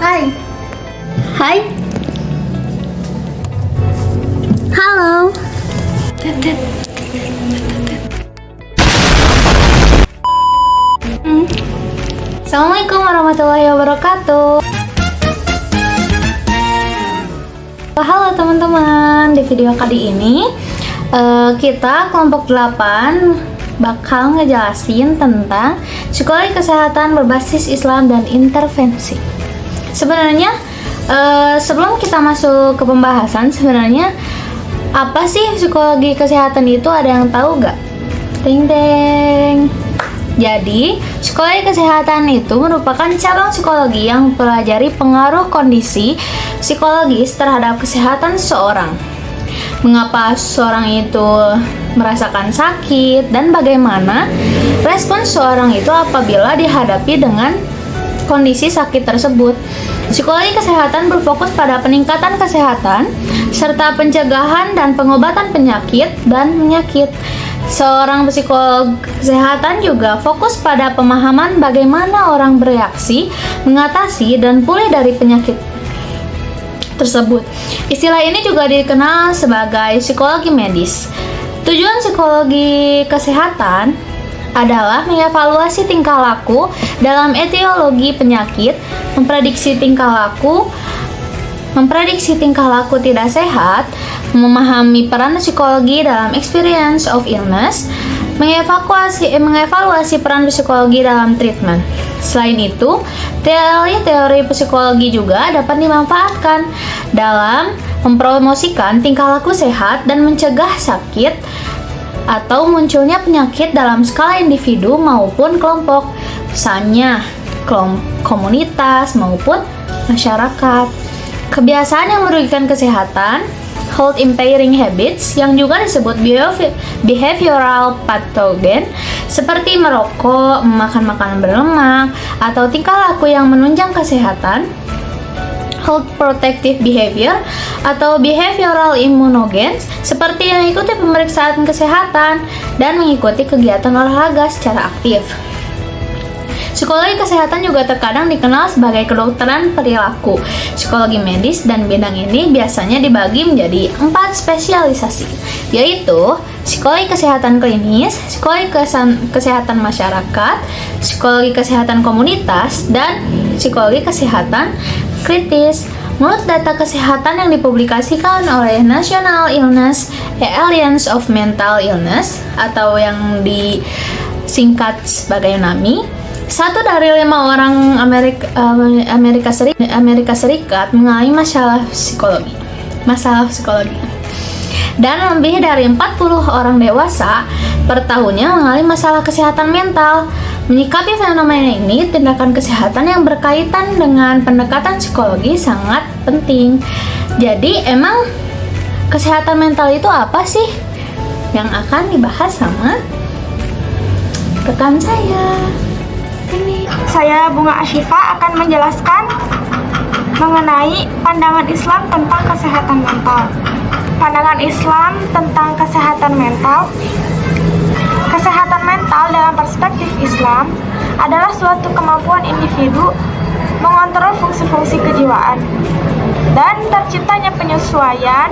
Hai. Hai. Halo. Assalamualaikum warahmatullahi wabarakatuh. Halo teman-teman, di video kali ini kita kelompok 8 bakal ngejelasin tentang psikologi kesehatan berbasis Islam dan intervensi. Sebenarnya sebelum kita masuk ke pembahasan, sebenarnya apa sih psikologi kesehatan itu, ada yang tahu gak? Ding ding. Jadi, psikologi kesehatan itu merupakan cabang psikologi yang mempelajari pengaruh kondisi psikologis terhadap kesehatan seseorang. Mengapa seseorang itu merasakan sakit dan bagaimana respon seseorang itu apabila dihadapi dengan kondisi sakit tersebut. Psikologi kesehatan berfokus pada peningkatan kesehatan serta pencegahan dan pengobatan penyakit dan penyakit. Seorang psikolog kesehatan juga fokus pada pemahaman bagaimana orang bereaksi, mengatasi, dan pulih dari penyakit tersebut. Istilah ini juga dikenal sebagai psikologi medis. Tujuan psikologi kesehatan adalah mengevaluasi tingkah laku dalam etiologi penyakit, memprediksi tingkah laku tidak sehat, memahami peran psikologi dalam experience of illness, mengevaluasi peran psikologi dalam treatment. Selain itu, teori-teori psikologi juga dapat dimanfaatkan dalam mempromosikan tingkah laku sehat dan mencegah sakit atau munculnya penyakit dalam skala individu maupun kelompok, misalnya komunitas maupun masyarakat. Kebiasaan yang merugikan kesehatan, health impairing habits, yang juga disebut behavioral pathogen, seperti merokok, memakan makanan berlemak, atau tingkah laku yang menunjang kesehatan. Health protective behavior atau behavioral immunogens, seperti yang mengikuti pemeriksaan kesehatan dan mengikuti kegiatan olahraga secara aktif. Psikologi kesehatan juga terkadang dikenal sebagai kedokteran perilaku, psikologi medis, dan bidang ini biasanya dibagi menjadi 4 spesialisasi, yaitu psikologi kesehatan klinis, psikologi kesehatan masyarakat, psikologi kesehatan komunitas, dan psikologi kesehatan kritis. Menurut data kesehatan yang dipublikasikan oleh National Illness Alliance of Mental Illness atau yang disingkat sebagai NAMI, 1 dari 5 orang Amerika Serikat mengalami masalah psikologi. Dan lebih dari 40 orang dewasa per tahunnya mengalami masalah kesehatan mental. Menyikapi fenomena ini, tindakan kesehatan yang berkaitan dengan pendekatan psikologi sangat penting. Jadi, emang kesehatan mental itu apa sih? Yang akan dibahas sama rekan saya. Saya Bunga Ashifa akan menjelaskan mengenai pandangan Islam tentang kesehatan mental. Pandangan Islam tentang kesehatan mental. Kesehatan mental dalam perspektif Islam adalah suatu kemampuan individu mengontrol fungsi-fungsi kejiwaan dan terciptanya penyesuaian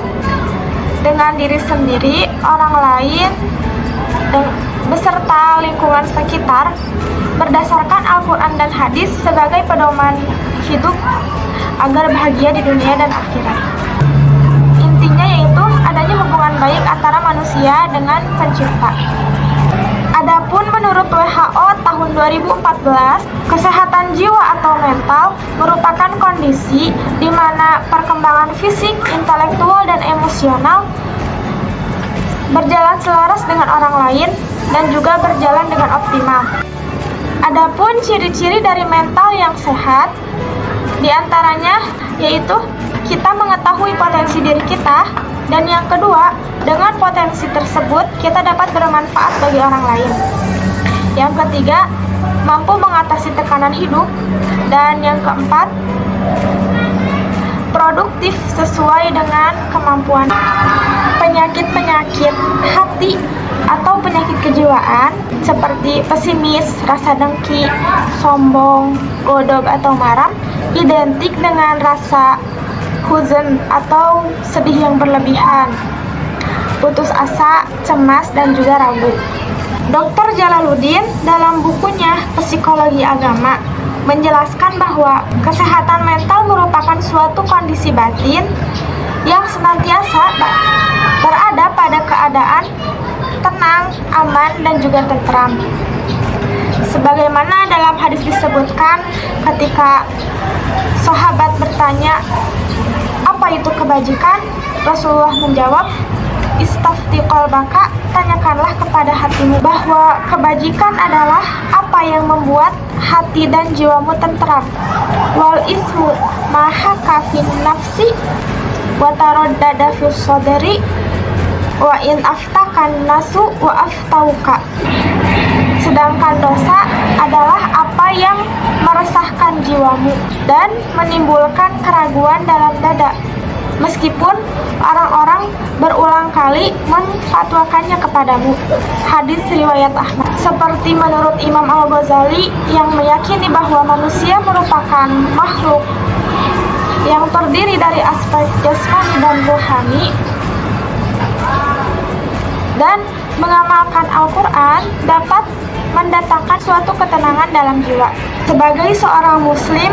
dengan diri sendiri, orang lain, beserta lingkungan sekitar berdasarkan Al-Quran dan Hadis sebagai pedoman hidup agar bahagia di dunia dan akhirat. Intinya yaitu adanya hubungan baik antara manusia dengan pencipta. Adapun menurut WHO tahun 2014, kesehatan jiwa atau mental merupakan kondisi di mana perkembangan fisik, intelektual, dan emosional berjalan selaras dengan orang lain dan juga berjalan dengan optimal. Adapun ciri-ciri dari mental yang sehat, diantaranya yaitu kita mengetahui potensi diri kita, dan yang kedua, dengan potensi tersebut kita dapat bermanfaat bagi orang lain. Yang ketiga, mampu mengatasi tekanan hidup, dan yang keempat, produktif sesuai dengan kemampuan. Penyakit-penyakit hati atau penyakit kejiwaan seperti pesimis, rasa dengki, sombong, godog atau marah identik dengan rasa huzn atau sedih yang berlebihan, putus asa, cemas, dan juga ragu. Dr. Jalaluddin dalam bukunya Psikologi Agama menjelaskan bahwa kesehatan mental merupakan suatu kondisi batin yang senantiasa berada pada keadaan tenang, aman, dan juga tentram. Sebagaimana dalam hadis disebutkan ketika sahabat bertanya, apa itu kebajikan? Rasulullah menjawab, istafti qalbaka, tanyakanlah kepada hatimu, bahwa kebajikan adalah apa yang membuat hati dan jiwamu tentram. Wal ismu mahaka fin nafsi wa taraddada fis sadri wa in aftakan nasu wa aftauka. Sedangkan dosa adalah apa yang meresahkan jiwamu dan menimbulkan keraguan dalam dada, meskipun orang-orang berulang kali memfatwakannya kepadamu. Hadis riwayat Ahmad. Seperti menurut Imam Al-Ghazali yang meyakini bahwa manusia merupakan makhluk yang terdiri dari aspek jasmani dan rohani, dan mengamalkan Al-Quran dapat mendatangkan suatu ketenangan dalam jiwa. Sebagai seorang muslim,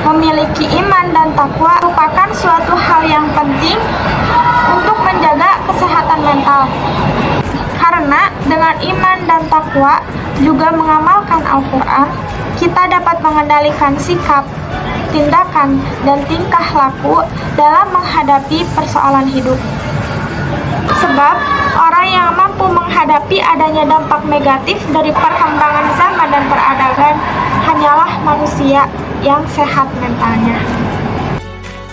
memiliki iman dan takwa merupakan suatu hal yang penting untuk menjaga kesehatan mental. Karena dengan iman dan takwa juga mengamalkan Al-Quran, kita dapat mengendalikan sikap, tindakan, dan tingkah laku dalam menghadapi persoalan hidup. Sebab orang yang mampu menghadapi adanya dampak negatif dari perkembangan zaman dan peradaban hanyalah manusia yang sehat mentalnya.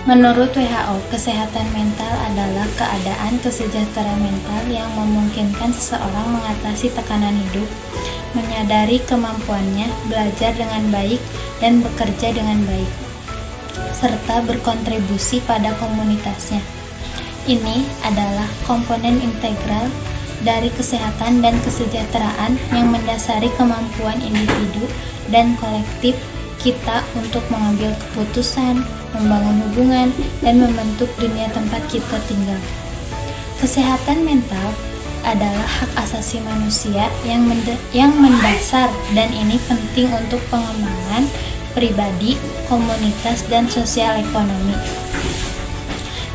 Menurut WHO, kesehatan mental adalah keadaan kesejahteraan mental yang memungkinkan seseorang mengatasi tekanan hidup, menyadari kemampuannya, belajar dengan baik, dan bekerja dengan baik, serta berkontribusi pada komunitasnya. Ini adalah komponen integral dari kesehatan dan kesejahteraan yang mendasari kemampuan individu dan kolektif kita untuk mengambil keputusan, membangun hubungan, dan membentuk dunia tempat kita tinggal. Kesehatan mental adalah hak asasi manusia yang mendasar, dan ini penting untuk pengembangan pribadi, komunitas, dan sosial ekonomi.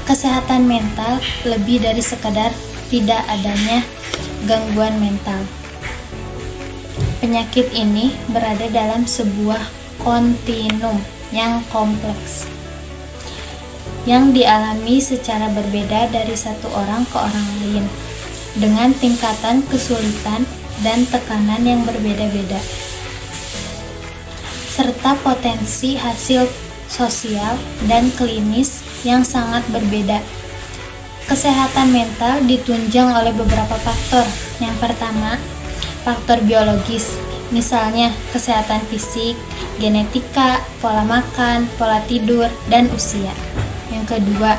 Kesehatan mental lebih dari sekadar tidak adanya gangguan mental. Penyakit ini berada dalam sebuah kontinum yang kompleks, yang dialami secara berbeda dari satu orang ke orang lain, dengan tingkatan kesulitan dan tekanan yang berbeda-beda, serta potensi hasil sosial dan klinis yang sangat berbeda. Kesehatan mental ditunjang oleh beberapa faktor. Yang pertama, faktor biologis, misalnya kesehatan fisik, genetika, pola makan, pola tidur, dan usia. Yang kedua,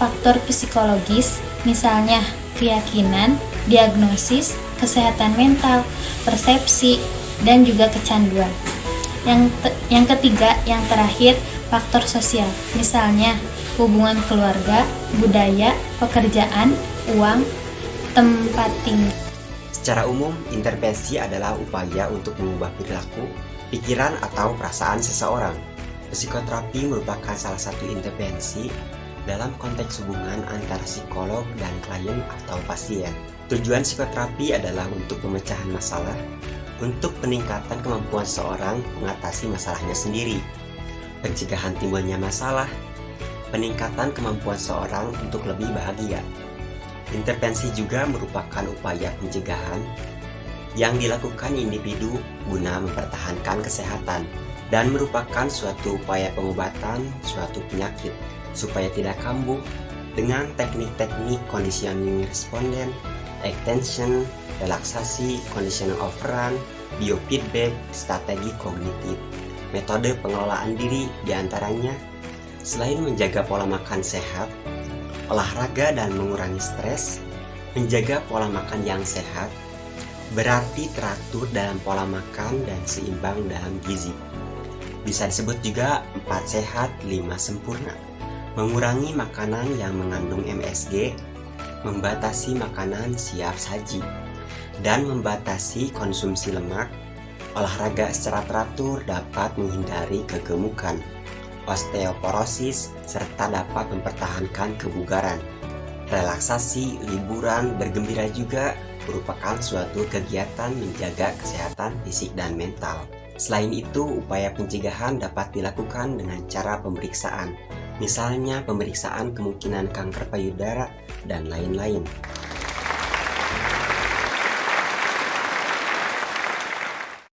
faktor psikologis, misalnya keyakinan, diagnosis, kesehatan mental, persepsi, dan juga kecanduan. Yang ketiga, yang terakhir, faktor sosial, misalnya hubungan keluarga, budaya, pekerjaan, uang, tempat tinggal. Secara umum, intervensi adalah upaya untuk mengubah perilaku, pikiran, atau perasaan seseorang. Psikoterapi merupakan salah satu intervensi dalam konteks hubungan antara psikolog dan klien atau pasien. Tujuan psikoterapi adalah untuk pemecahan masalah, untuk peningkatan kemampuan seseorang mengatasi masalahnya sendiri, pencegahan timbulnya masalah, peningkatan kemampuan seseorang untuk lebih bahagia. Intervensi juga merupakan upaya pencegahan yang dilakukan individu guna mempertahankan kesehatan dan merupakan suatu upaya pengobatan suatu penyakit supaya tidak kambuh dengan teknik-teknik conditioning responden, attention, relaksasi, conditional operant, biofeedback, strategi kognitif, metode pengelolaan diri diantaranya. Selain menjaga pola makan sehat, olahraga dan mengurangi stres, Menjaga pola makan yang sehat berarti teratur dalam pola makan dan seimbang dalam gizi. Bisa disebut juga 4 sehat, 5 sempurna. Mengurangi makanan yang mengandung MSG, membatasi makanan siap saji, dan membatasi konsumsi lemak. Olahraga secara teratur dapat menghindari kegemukan, osteoporosis, serta dapat mempertahankan kebugaran. Relaksasi, liburan, bergembira juga merupakan suatu kegiatan menjaga kesehatan fisik dan mental. Selain itu, upaya pencegahan dapat dilakukan dengan cara pemeriksaan, misalnya pemeriksaan kemungkinan kanker payudara dan lain-lain.